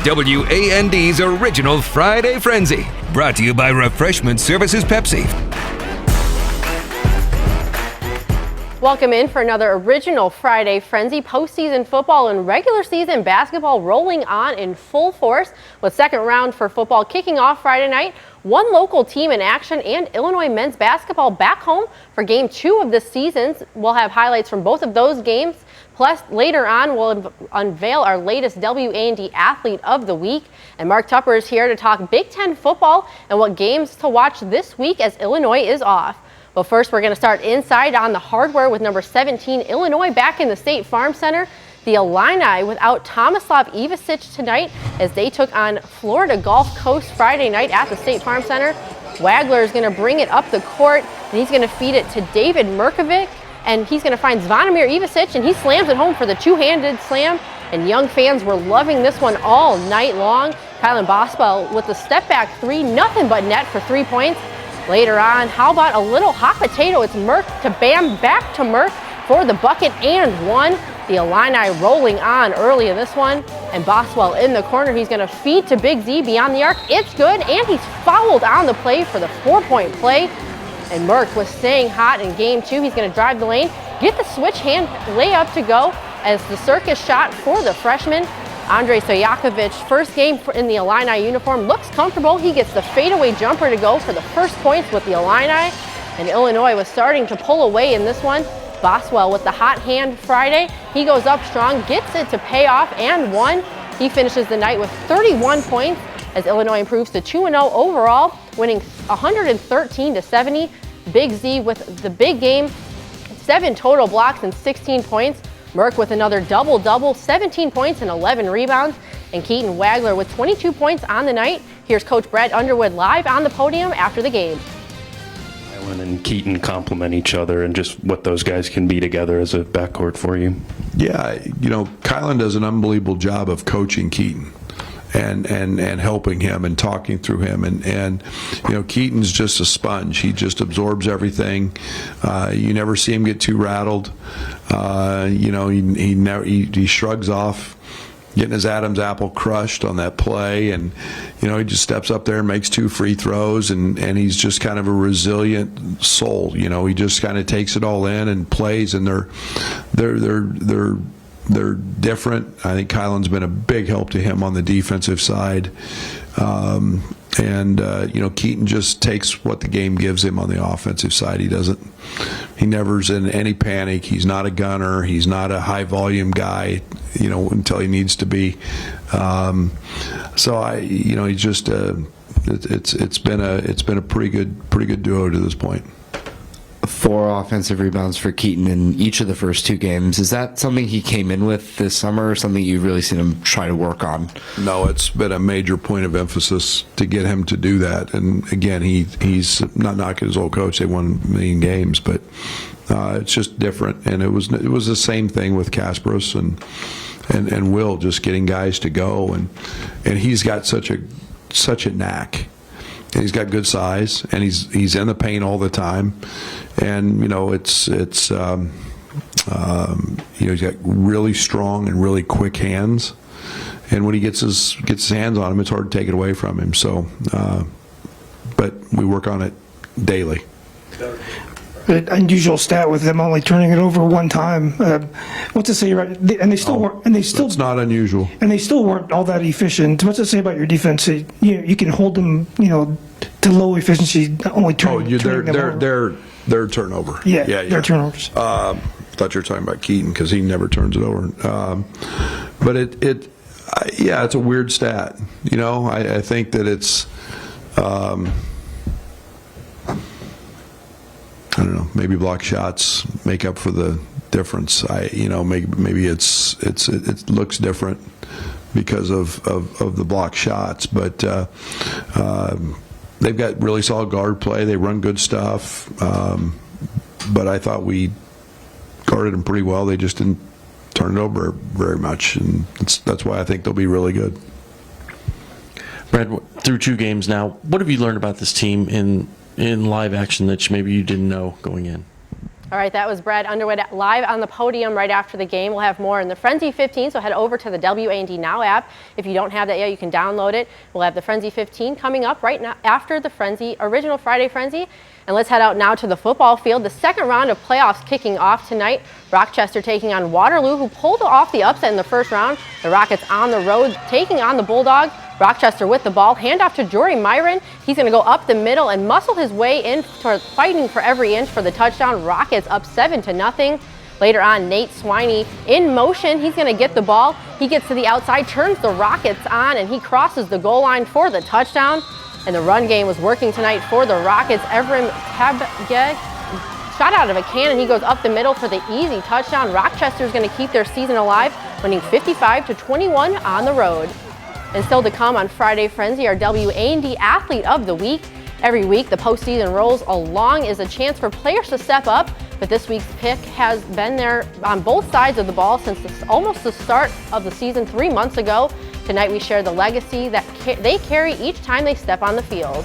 WAND's original Friday Frenzy. Brought to you by Refreshment Services Pepsi. Welcome in for another original Friday Frenzy. Postseason football and regular season basketball rolling on in full force with second round for football kicking off Friday night. One local team in action and Illinois men's basketball back home for game 2 of the season. We'll have highlights from both of those games. Plus, later on, we'll unveil our latest WAND Athlete of the Week. And Mark Tupper is here to talk Big Ten football and what games to watch this week as Illinois is off. But first, we're going to start inside on the hardware with number 17, Illinois, back in the State Farm Center. The Illini without Tomislav Ivasic tonight as they took on Florida Gulf Coast Friday night at the State Farm Center. Wagler is going to bring it up the court, and he's going to feed it to David Merkovic, and he's going to find Zvonimir Ivasic, and he slams it home for the two-handed slam. And young fans were loving this one all night long. Kylan Boswell with the step-back three, nothing but net for 3 points. Later on, how about a little hot potato? It's Merck to Bam, back to Merck for the bucket and one. The Illini rolling on early in this one. And Boswell in the corner. He's going to feed to Big Z beyond the arc. It's good, and he's fouled on the play for the 4-point play. And Merck was staying hot in game 2. He's going to drive the lane, get the switch hand layup to go as the circus shot for the freshman. Andrei Stojakovic, first game in the Illini uniform, looks comfortable. He gets the fadeaway jumper to go for the first points with the Illini. And Illinois was starting to pull away in this one. Boswell with the hot hand Friday. He goes up strong, gets it to pay off, and one. He finishes the night with 31 points as Illinois improves to 2-0 overall, winning 113-70. Big Z with the big game, 7 total blocks and 16 points. Merck with another double-double, 17 points and 11 rebounds. And Keaton Wagler with 22 points on the night. Here's Coach Brad Underwood live on the podium after the game. Kylan and Keaton complement each other and just what those guys can be together as a backcourt for you. Yeah, Kylan does an unbelievable job of coaching Keaton and helping him and talking through him. And Keaton's just a sponge. He just absorbs everything. You never see him get too rattled. He shrugs off getting his Adam's apple crushed on that play, and he just steps up there and makes 2 free throws, and he's just kind of a resilient soul. He just kind of takes it all in and plays, and they're different. I think Kylan's been a big help to him on the defensive side. Keaton just takes what the game gives him on the offensive side. He never's in any panic. He's not a gunner. He's not a high volume guy, until he needs to be. He's just it's been a pretty good duo to this point. 4 offensive rebounds for Keaton in each of the first 2 games. Is that something he came in with this summer, or something you've really seen him try to work on? No, it's been a major point of emphasis to get him to do that. And again, he's not knocking his old coach. They won a million games, but it's just different. And it was the same thing with Kasparos and Will, just getting guys to go. And he's got such a knack. And he's got good size, and he's in the paint all the time, and he's got really strong and really quick hands, and when he gets his hands on him, it's hard to take it away from him. So, but we work on it daily. An unusual stat with them only turning it over 1 time. What's it say about? And they still weren't. And they still. It's not unusual. And they still weren't all that efficient. What's it say about your defense? You can hold them, to low efficiency, only turning them over. Their turnover. Yeah. Their turnovers. I thought you were talking about Keaton because he never turns it over. But it's a weird stat. I think that it's. I don't know. Maybe block shots make up for the difference. Maybe it looks different because of the block shots, but they've got really solid guard play. They run good stuff, but I thought we guarded them pretty well. They just didn't turn it over very much, and that's why I think they'll be really good. Brad, through 2 games now, what have you learned about this team in live action that maybe you didn't know going in? All right, that was Brad Underwood live on the podium right after the game. We'll have more in the Frenzy 15, so head over to the WAND Now app. If you don't have that yet, you can download it. We'll have the Frenzy 15 coming up right now after the Frenzy, original Friday Frenzy. And let's head out now to the football field. The second round of playoffs kicking off tonight. Rochester taking on Waterloo, who pulled off the upset in the first round. The Rockets on the road taking on the Bulldogs. Rochester with the ball, handoff to Jory Myron. He's going to go up the middle and muscle his way in toward fighting for every inch for the touchdown. Rockets up 7-0. Later on, Nate Swiney in motion. He's going to get the ball. He gets to the outside, turns the Rockets on, and he crosses the goal line for the touchdown. And the run game was working tonight for the Rockets. Evrim Tabge shot out of a cannon. He goes up the middle for the easy touchdown. Rochester is going to keep their season alive, winning 55-21 on the road. And still to come on Friday Frenzy, our WAND Athlete of the Week. Every week, the postseason rolls along is a chance for players to step up, but this week's pick has been there on both sides of the ball since almost the start of the season 3 months ago. Tonight, we share the legacy that they carry each time they step on the field.